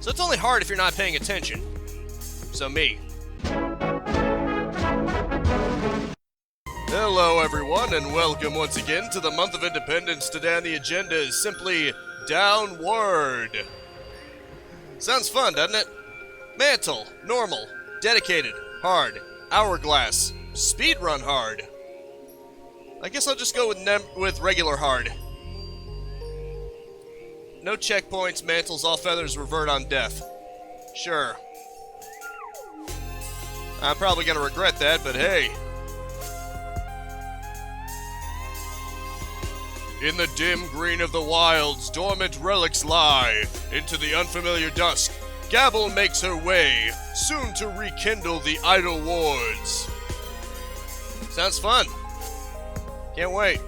So it's only hard if you're not paying attention. So me. Hello everyone, and welcome once again to the month of Independence. Today on the agenda is simply downward. Sounds fun, doesn't it? Mantle, normal, dedicated, hard, hourglass, speedrun hard. I guess I'll just go with regular hard. No checkpoints, mantles, all feathers revert on death. Sure. I'm probably gonna regret that, but hey. In the dim green of the wilds, dormant relics lie. Into the unfamiliar dusk, Gabble makes her way, soon to rekindle the idle wards. Sounds fun. Can't wait.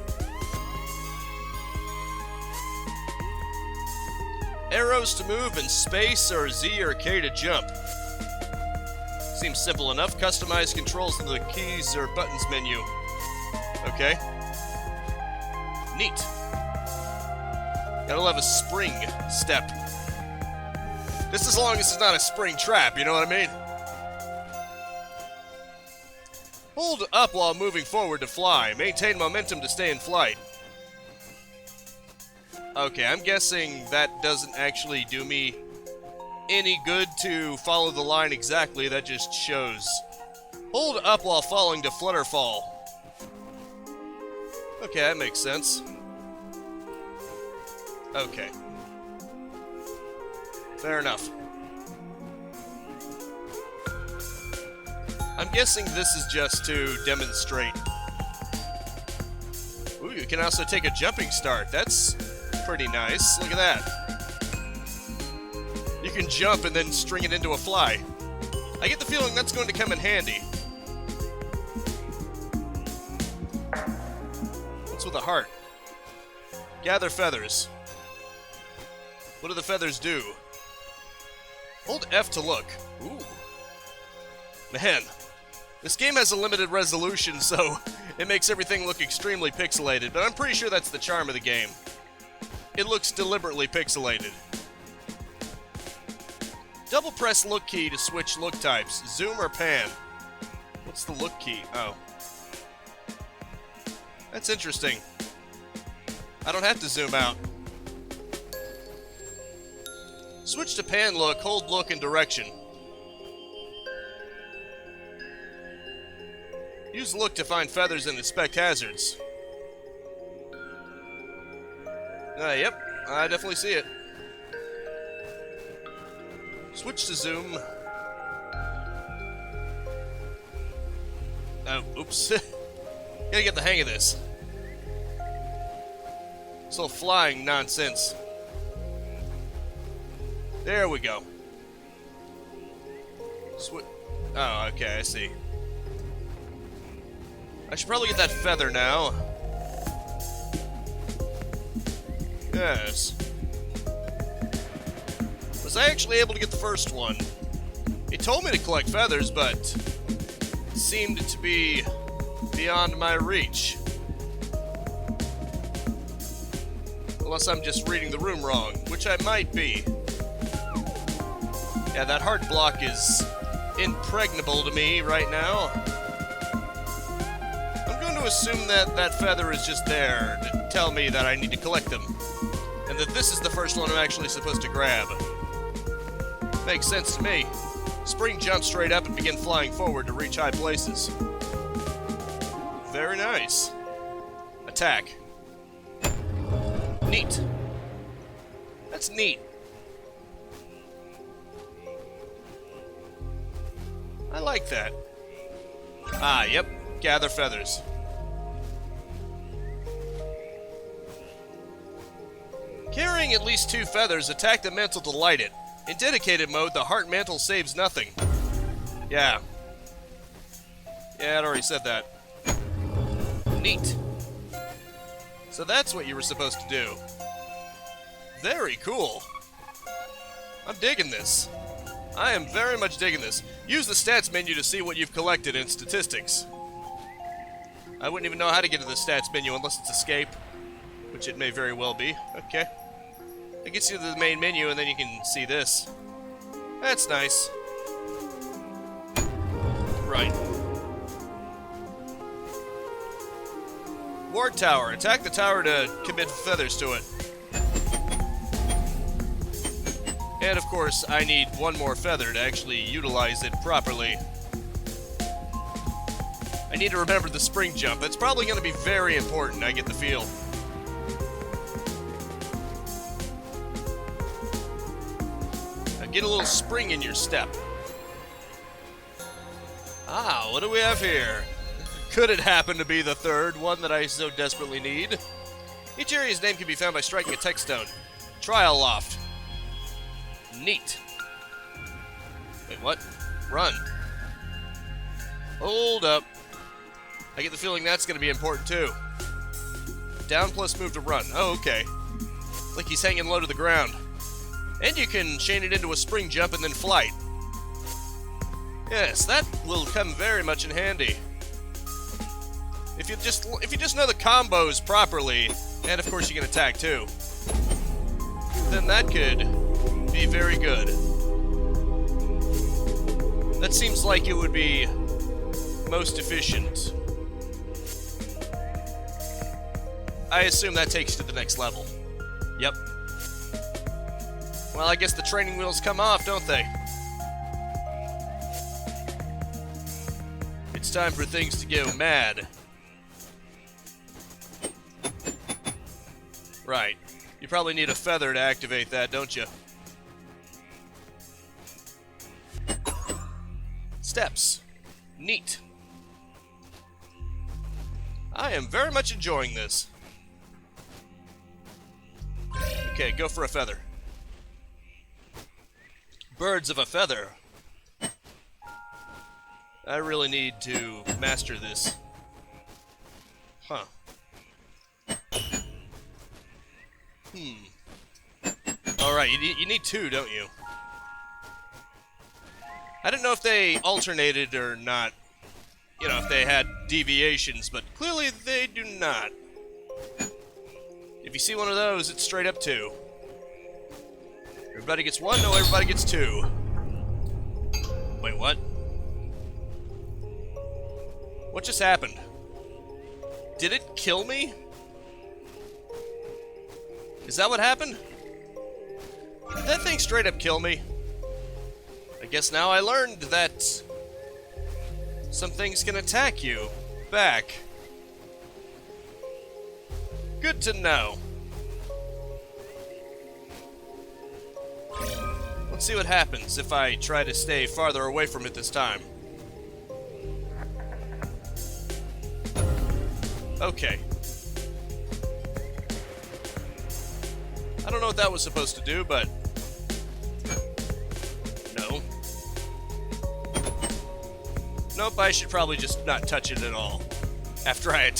Arrows to move in space or Z or K to jump. Seems simple enough. Customize controls in the keys or buttons menu. Okay. Neat. Gotta love a spring step. Just as long as it's not a spring trap, you know what I mean? Hold up while moving forward to fly. Maintain momentum to stay in flight. Okay, I'm guessing that doesn't actually do me any good to follow the line exactly. That just shows. Hold up while falling to flutter fall. Okay, that makes sense. Okay. Fair enough. I'm guessing this is just to demonstrate. Ooh, you can also take a jumping start. That's pretty nice. Look at that. You can jump and then string it into a fly. I get the feeling that's going to come in handy. What's with a heart? Gather feathers. What do the feathers do? Hold F to look. Ooh. Man, this game has a limited resolution, so it makes everything look extremely pixelated, but I'm pretty sure that's the charm of the game. It looks deliberately pixelated. Double press look key to switch look types. Zoom or pan. What's the look key? Oh. That's interesting. I don't have to zoom out. Switch to pan look, hold look and direction. Use look to find feathers and inspect hazards. Yep, I definitely see it. Switch to zoom. Oh, oops. Gotta get the hang of this. This little flying nonsense. There we go. Oh, okay, I see. I should probably get that feather now. Yes. Was I actually able to get the first one? It told me to collect feathers, but it seemed to be beyond my reach. Unless I'm just reading the room wrong, which I might be. Yeah, that heart block is impregnable to me right now. I'm going to assume that that feather is just there to tell me that I need to collect them. And that this is the first one I'm actually supposed to grab. Makes sense to me. Spring jump straight up and begin flying forward to reach high places. Very nice. Attack. Neat. That's neat. I like that. Ah, yep. Gather feathers. Carrying at least 2 feathers, attack the mantle to light it. In dedicated mode, the heart mantle saves nothing. Yeah. Yeah, I'd already said that. Neat. So that's what you were supposed to do. Very cool. I'm digging this. I am very much digging this. Use the stats menu to see what you've collected in statistics. I wouldn't even know how to get to the stats menu unless it's escape, which it may very well be. Okay. It gets you to the main menu and then you can see this. That's nice. Right. Ward tower. Attack the tower to commit feathers to it. And of course, I need one more feather to actually utilize it properly. I need to remember the spring jump. That's probably going to be very important, I get the feel. Now get a little spring in your step. Ah, what do we have here? Could it happen to be the third one that I so desperately need? Each area's name can be found by striking a text stone. Trial Loft. Neat. Wait, what? Run. Hold up. I get the feeling that's going to be important too. Down plus move to run. Oh, okay. Like he's hanging low to the ground. And you can chain it into a spring jump and then flight. Yes, that will come very much in handy. If you just know the combos properly, and of course you can attack too, then that could be very good. That seems like it would be most efficient. I assume that takes you to the next level. Yep. Well, I guess the training wheels come off, don't they? It's time for things to go mad. Right. You probably need a feather to activate that, don't you? Steps. Neat. I am very much enjoying this. Okay, go for a feather. Birds of a feather. I really need to master this. Huh. Alright, you need two, don't you? I didn't know if they alternated or not. You know, if they had deviations, but clearly they do not. If you see one of those, it's straight up two. Everybody gets one? No, everybody gets two. Wait, what? What just happened? Did it kill me? Is that what happened? Did that thing straight up kill me? I guess now I learned that some things can attack you back. Good to know. Let's see what happens if I try to stay farther away from it this time. Okay. I don't know what that was supposed to do, but no. Nope, I should probably just not touch it at all after I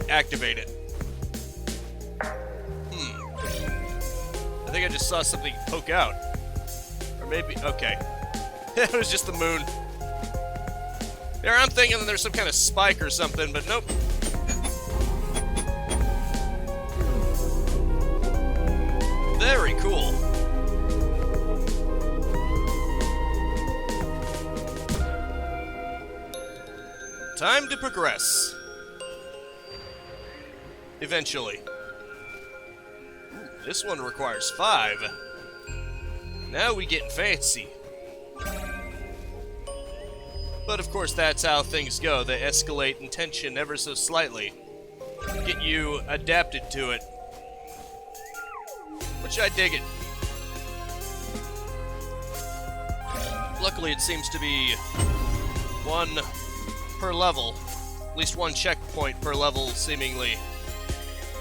activate it. I think I just saw something poke out. Or maybe, okay. It was just the moon. There, I'm thinking that there's some kind of spike or something, but nope. Very cool. Time to progress. Eventually. Ooh, this one requires 5. Now we getting fancy. But of course that's how things go. They escalate in tension ever so slightly. Get you adapted to it. Which I dig it. Luckily it seems to be 1 per level. At least 1 checkpoint per level, seemingly.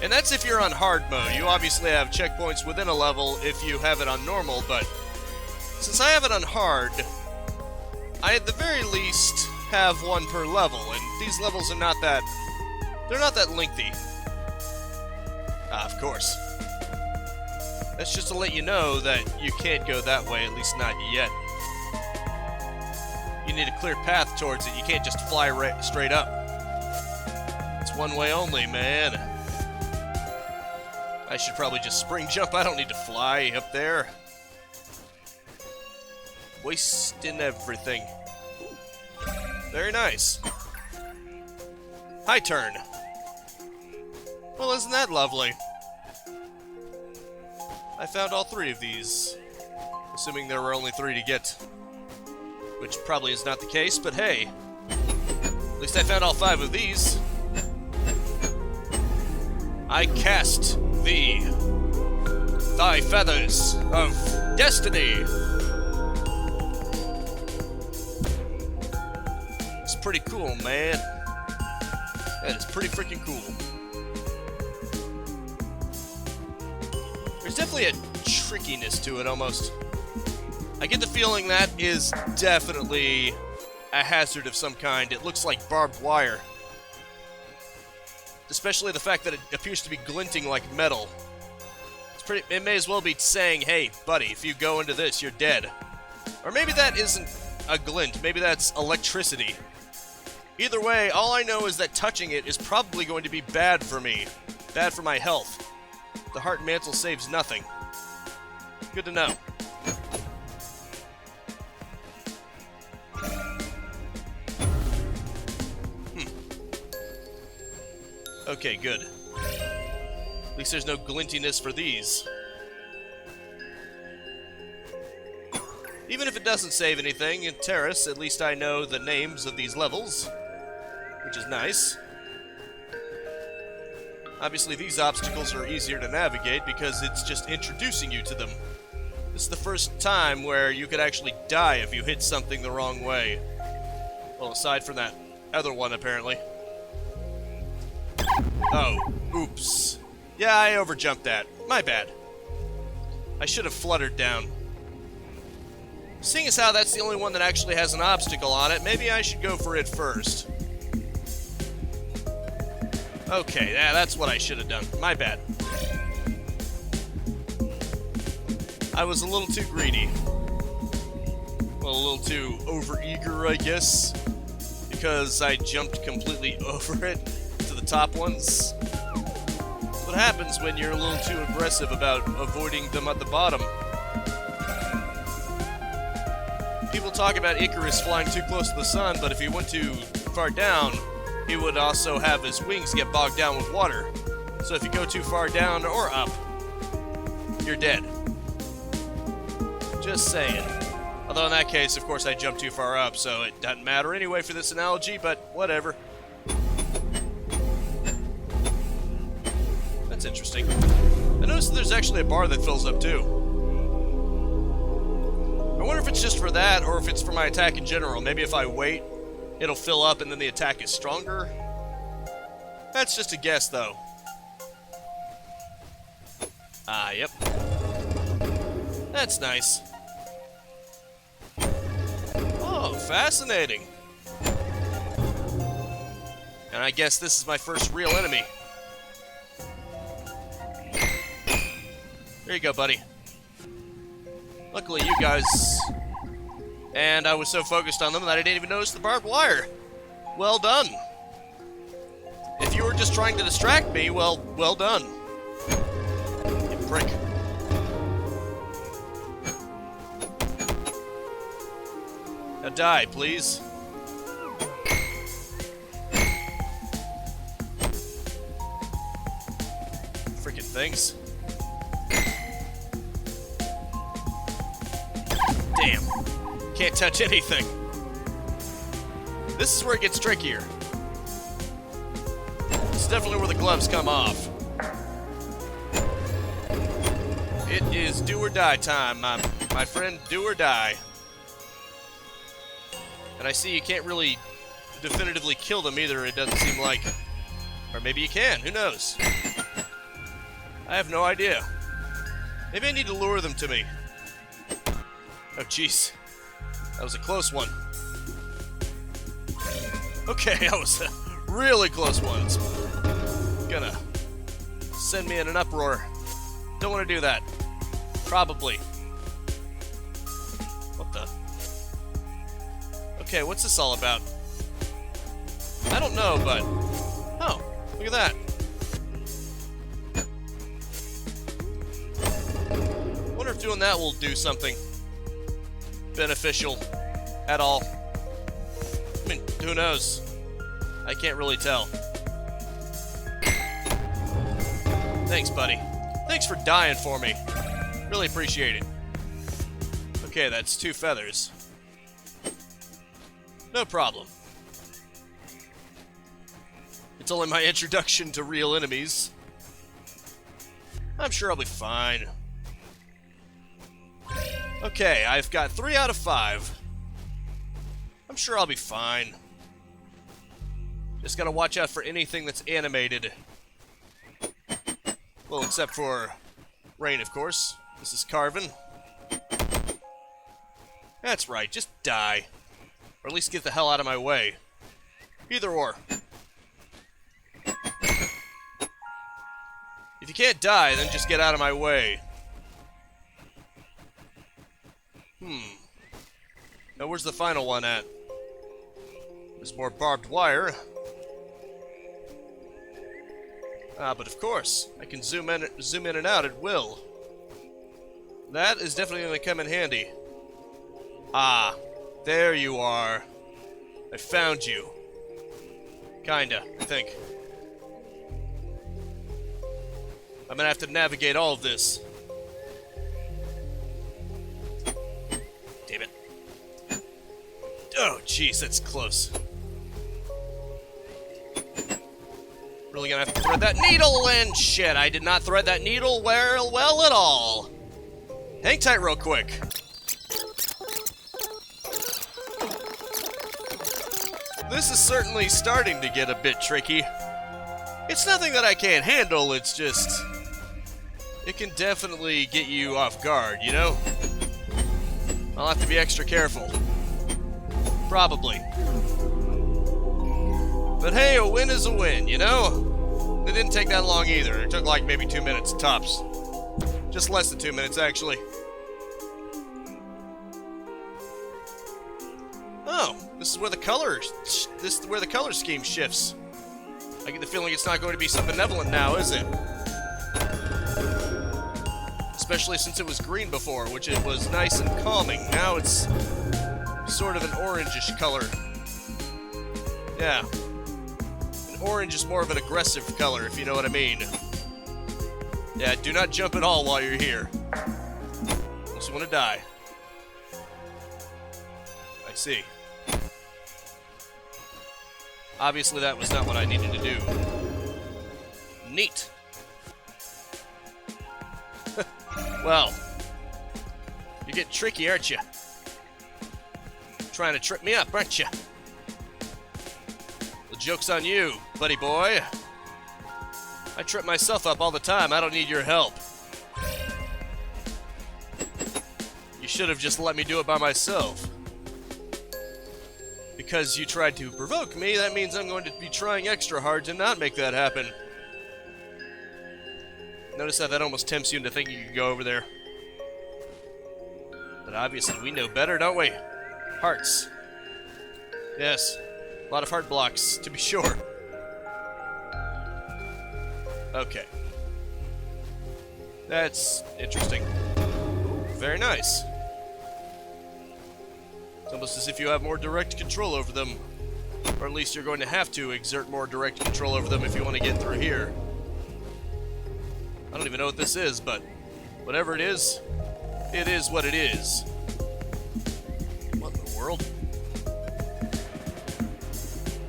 And that's if you're on hard mode. You obviously have checkpoints within a level if you have it on normal, but since I have it on hard, I at the very least have 1 per level, and these levels are not that... they're not that lengthy. Ah, of course. That's just to let you know that you can't go that way, at least not yet. You need a clear path towards it. You can't just fly right straight up. It's one way only, man. I should probably just spring jump. I don't need to fly up there. wasting everything. Very nice. Highturn. Well, isn't that lovely? I found all 3 of these. Assuming there were only 3 to get. Which probably is not the case, but hey. At least I found all 5 of these. I cast thee. Thy feathers of destiny. It's pretty cool, man. That is pretty freaking cool. There's definitely a trickiness to it, almost. I get the feeling that is definitely a hazard of some kind. It looks like barbed wire. Especially the fact that it appears to be glinting like metal. It may as well be saying, hey, buddy, if you go into this, you're dead. Or maybe that isn't a glint. Maybe that's electricity. Either way, all I know is that touching it is probably going to be bad for me. Bad for my health. The heart mantle saves nothing. Good to know. Okay, good. At least there's no glintiness for these. Even if it doesn't save anything in Terrace, at least I know the names of these levels, which is nice. Obviously, these obstacles are easier to navigate because it's just introducing you to them. This is the first time where you could actually die if you hit something the wrong way. Well, aside from that other one, apparently. Oh, oops. Yeah, I overjumped that. My bad. I should have fluttered down. Seeing as how that's the only one that actually has an obstacle on it, maybe I should go for it first. Okay, yeah, that's what I should have done. My bad. I was a little too greedy. Well, a little too overeager, I guess. Because I jumped completely over it to the top ones. That's what happens when you're a little too aggressive about avoiding them at the bottom. People talk about Icarus flying too close to the sun, but if he went too far down, he would also have his wings get bogged down with water. So if you go too far down or up, you're dead. Just saying. Although in that case, of course, I jumped too far up, so it doesn't matter anyway for this analogy, but whatever. That's interesting. I noticed that there's actually a bar that fills up too. I wonder if it's just for that, or if it's for my attack in general. Maybe if I wait, it'll fill up and then the attack is stronger. That's just a guess, though. Ah, yep. That's nice. Oh, fascinating. And I guess this is my first real enemy. There you go, buddy. Luckily, you guys... And I was so focused on them that I didn't even notice the barbed wire. Well done. If you were just trying to distract me, well done. You prick. Now die, please. Frickin' things. Damn. Can't touch anything. This is where it gets trickier. This is definitely where the gloves come off. It is do or die time, my friend. Do or die. And I see you can't really definitively kill them either, it doesn't seem like. Or maybe you can, who knows? I have no idea. Maybe I need to lure them to me. Oh, jeez. That was a close one. Okay, that was a really close one. It's gonna send me in an uproar. Don't want to do that. Probably. What the? Okay, what's this all about? I don't know, but... Oh, look at that. Wonder if doing that will do something. beneficial at all. I mean, who knows? I can't really tell. Thanks, buddy. Thanks for dying for me. Really appreciate it. Okay, that's 2 feathers. No problem. It's only my introduction to real enemies. I'm sure I'll be fine. Okay, I've got 3 out of 5. I'm sure I'll be fine. Just gotta watch out for anything that's animated. Well, except for rain, of course. This is Carven. That's right, just die. Or at least get the hell out of my way. Either or. If you can't die, then just get out of my way. Now, where's the final one at? There's more barbed wire. Ah, but of course, I can zoom in and out at will. That is definitely going to come in handy. Ah, there you are. I found you. Kinda, I think. I'm gonna have to navigate all of this. Damn it. Oh, jeez, that's close. Really gonna have to thread that needle, and shit, I did not thread that needle well at all. Hang tight real quick. This is certainly starting to get a bit tricky. It's nothing that I can't handle, it's just... it can definitely get you off guard, you know? I'll have to be extra careful. Probably. But hey, a win is a win, you know? It didn't take that long either. It took like maybe 2 minutes tops. Just less than 2 minutes, actually. Oh, this is where the color scheme shifts. I get the feeling it's not going to be so benevolent now, is it? Especially since it was green before, which it was nice and calming. Now it's sort of an orangish color. Yeah. An orange is more of an aggressive color, if you know what I mean. Yeah, do not jump at all while you're here. Unless you want to die. I see. Obviously that was not what I needed to do. Neat. Well, you're getting tricky, aren't you? Trying to trip me up, aren't you? The joke's on you, buddy boy. I trip myself up all the time. I don't need your help. You should have just let me do it by myself. Because you tried to provoke me, that means I'm going to be trying extra hard to not make that happen. Notice how that almost tempts you into thinking you can go over there. But obviously we know better, don't we? Hearts. Yes. A lot of heart blocks, to be sure. Okay. That's interesting. Ooh, very nice. It's almost as if you have more direct control over them. Or at least you're going to have to exert more direct control over them if you want to get through here. I don't even know what this is, but whatever it is what it is. What in the world?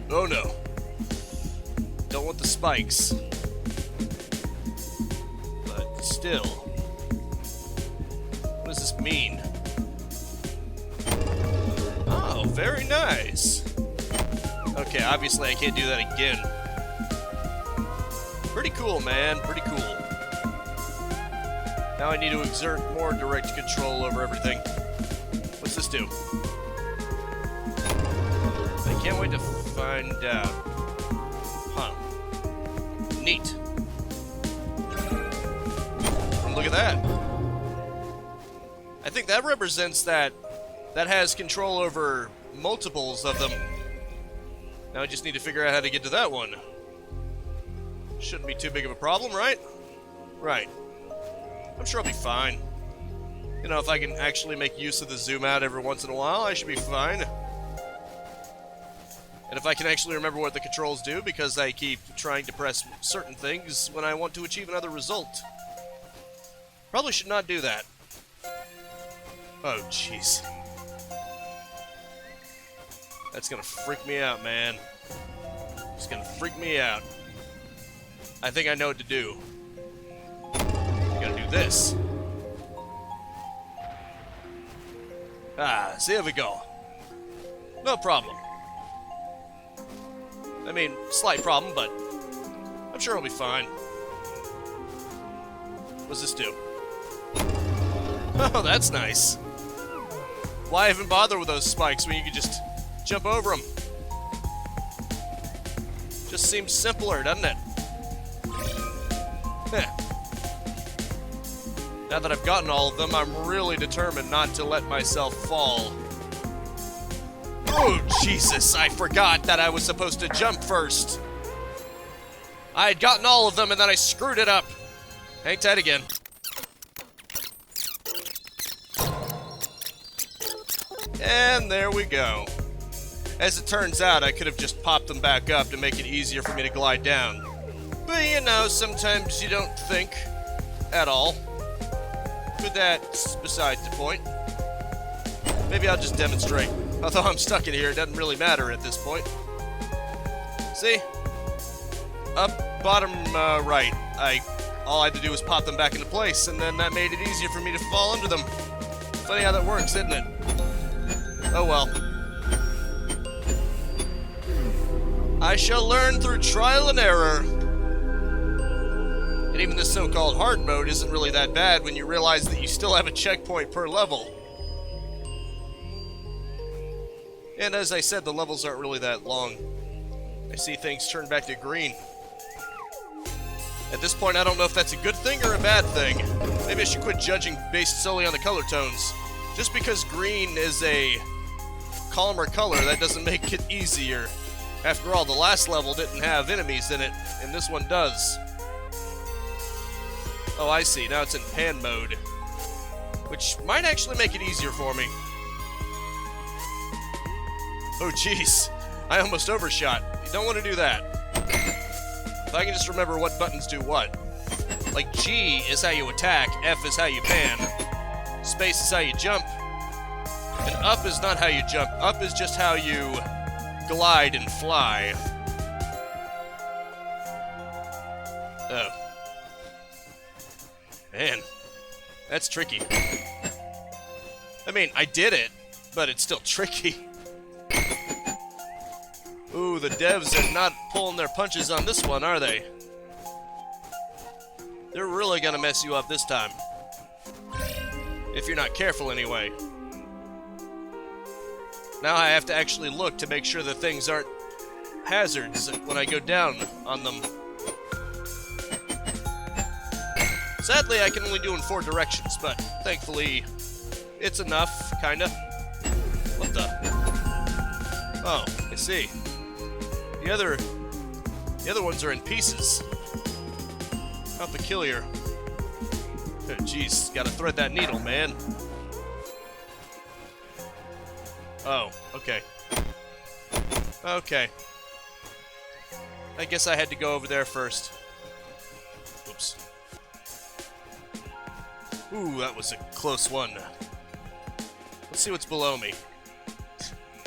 Oh no. Don't want the spikes. But still. What does this mean? Oh, very nice. Okay, obviously I can't do that again. Pretty cool, man. Pretty cool. Now I need to exert more direct control over everything. What's this do? I can't wait to find out. Huh. Neat. And look at that. I think that represents that has control over multiples of them. Now I just need to figure out how to get to that one. Shouldn't be too big of a problem, right? Right. I'm sure I'll be fine. You know, if I can actually make use of the zoom out every once in a while, I should be fine. And if I can actually remember what the controls do, because I keep trying to press certain things when I want to achieve another result. Probably should not do that. Oh, jeez. That's gonna freak me out, man. It's gonna freak me out. I think I know what to do. I'm gonna do this. Ah, so there we go. No problem. I mean, slight problem, but I'm sure it'll be fine. What's this do? Oh, that's nice. Why even bother with those spikes when you can just jump over them? Just seems simpler, doesn't it? Now that I've gotten all of them, I'm really determined not to let myself fall. Oh, Jesus, I forgot that I was supposed to jump first. I had gotten all of them and then I screwed it up. Hang tight again. And there we go. As it turns out, I could have just popped them back up to make it easier for me to glide down. But you know, sometimes you don't think at all. But that's beside the point. Maybe I'll just demonstrate. Although I'm stuck in here, it doesn't really matter at this point. See? Up, bottom, right. All I had to do was pop them back into place, and then that made it easier for me to fall under them. Funny how that works, isn't it? Oh well. I shall learn through trial and error. And even this so-called hard mode isn't really that bad when you realize that you still have a checkpoint per level. And as I said, the levels aren't really that long. I see things turn back to green. At this point, I don't know if that's a good thing or a bad thing. Maybe I should quit judging based solely on the color tones. Just because green is a calmer color, that doesn't make it easier. After all, the last level didn't have enemies in it, and this one does. Oh, I see. Now it's in pan mode. Which might actually make it easier for me. Oh, jeez. I almost overshot. You don't want to do that. If I can just remember what buttons do what. Like, G is how you attack, F is how you pan, space is how you jump, and up is not how you jump. Up is just how you glide and fly. Oh. Man, that's tricky. I mean, I did it, but it's still tricky. Ooh, the devs are not pulling their punches on this one, are they? They're really gonna mess you up this time. If you're not careful, anyway. Now I have to actually look to make sure that things aren't hazards when I go down on them. Sadly, I can only do in 4 directions, but thankfully, it's enough, kinda. What the? Oh, I see. The other ones are in pieces. How peculiar. Oh, jeez, gotta thread that needle, man. Oh, okay. Okay. I guess I had to go over there first. Oops. Ooh, that was a close one. Let's see what's below me.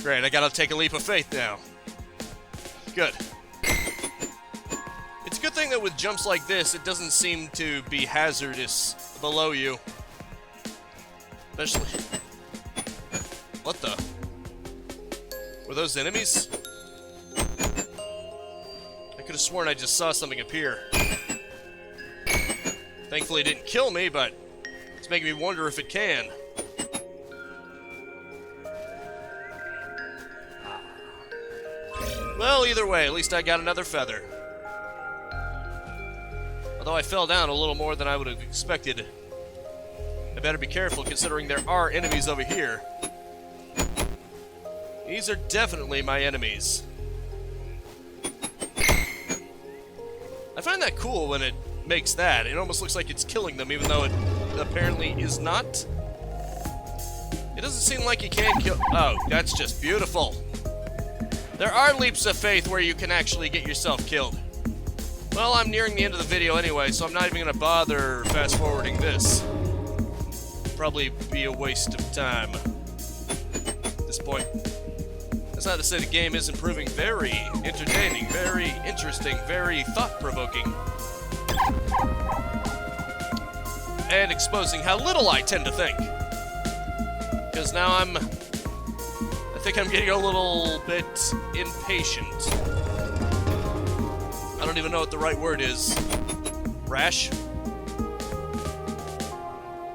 Great, I gotta take a leap of faith now. Good. It's a good thing that with jumps like this, it doesn't seem to be hazardous below you. Especially... What the? Were those enemies? I could have sworn I just saw something appear. Thankfully it didn't kill me, but it's making me wonder if it can. Well, either way, at least I got another feather. Although I fell down a little more than I would have expected. I better be careful considering there are enemies over here. These are definitely my enemies. I find that cool when it makes that. It almost looks like it's killing them, even though it apparently is not. It doesn't seem like you can kill... Oh, that's just beautiful. There are leaps of faith where you can actually get yourself killed. Well, I'm nearing the end of the video anyway, so I'm not even going to bother fast-forwarding this. Probably be a waste of time at this point. That's not to say the game isn't proving very entertaining, very interesting, very thought-provoking. And exposing how little I tend to think. Because now I think I'm getting a little bit impatient. I don't even know what the right word is. Rash?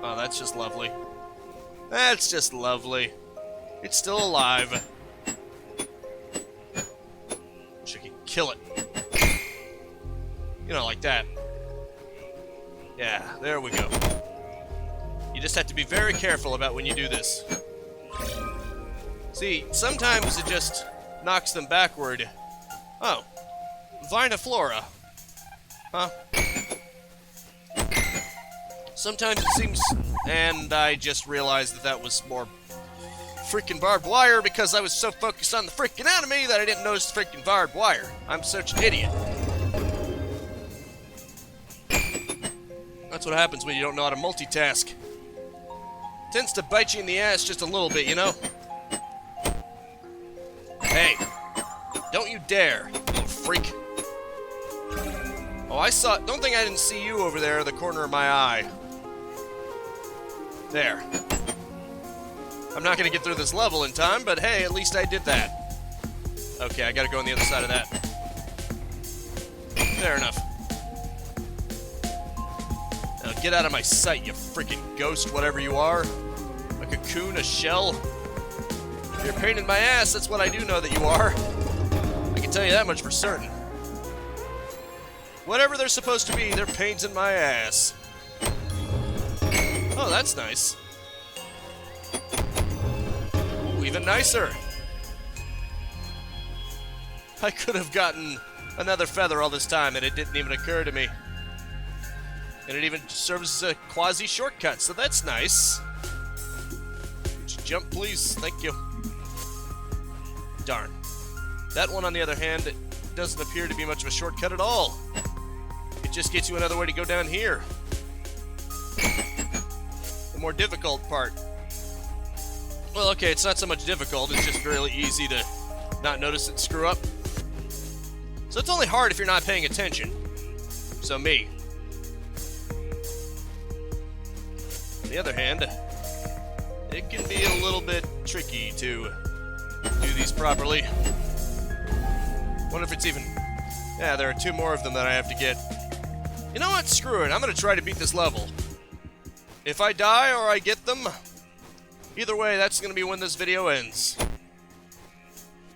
Oh, that's just lovely. That's just lovely. It's still alive. Wish I could kill it. You know, like that. Yeah, there we go. You just have to be very careful about when you do this. See, sometimes it just knocks them backward. Oh. Vinaflora. Huh? Sometimes it seems... And I just realized that that was more freaking barbed wire because I was so focused on the freaking enemy that I didn't notice the freaking barbed wire. I'm such an idiot. That's what happens when you don't know how to multitask. Tends to bite you in the ass just a little bit, you know? Hey, don't you dare, you freak. Oh, I saw... Don't think I didn't see you over there in the corner of my eye. There. I'm not going to get through this level in time, but hey, at least I did that. Okay, I got to go on the other side of that. Fair enough. Now get out of my sight, you freaking ghost, whatever you are. A cocoon, a shell. You're a pain in my ass, that's what I do know that you are. I can tell you that much for certain. Whatever they're supposed to be, they're pains in my ass. Oh, that's nice. Ooh, even nicer. I could have gotten another feather all this time, and it didn't even occur to me. And it even serves as a quasi-shortcut, so that's nice. Just jump, please. Thank you. Darn. That one, on the other hand, it doesn't appear to be much of a shortcut at all. It just gets you another way to go down here. The more difficult part. Well, okay, it's not so much difficult, it's just really easy to not notice it screw up. So it's only hard if you're not paying attention. So me. On the other hand, it can be a little bit tricky to do these properly. Wonder if it's even... Yeah, there are 2 more of them that I have to get. You know what? Screw it. I'm going to try to beat this level. If I die or I get them, either way, that's going to be when this video ends.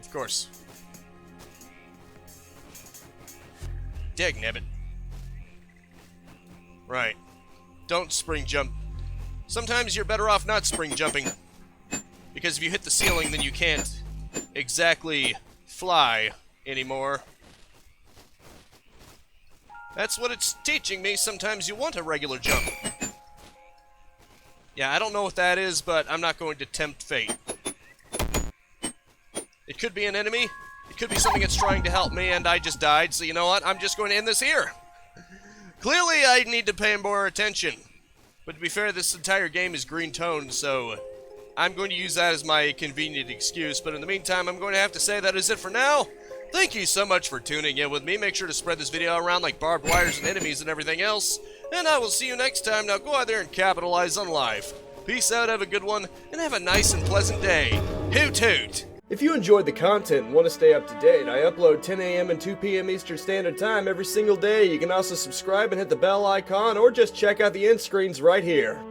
Of course. Dagnabbit. Right. Don't spring jump. Sometimes you're better off not spring jumping. Because if you hit the ceiling, then you can't exactly fly anymore. That's what it's teaching me. Sometimes you want a regular jump. Yeah, I don't know what that is, but I'm not going to tempt fate. It could be an enemy. It could be something that's trying to help me, and I just died, so you know what? I'm just going to end this here. Clearly, I need to pay more attention. But to be fair, this entire game is green-toned, so I'm going to use that as my convenient excuse. But in the meantime, I'm going to have to say that is it for now. Thank you so much for tuning in with me. Make sure to spread this video around like barbed wires and enemies and everything else. And I will see you next time. Now go out there and capitalize on life. Peace out, have a good one, and have a nice and pleasant day. Hoot hoot! If you enjoyed the content and want to stay up to date, I upload 10 a.m. and 2 p.m. Eastern Standard Time every single day. You can also subscribe and hit the bell icon, or just check out the end screens right here.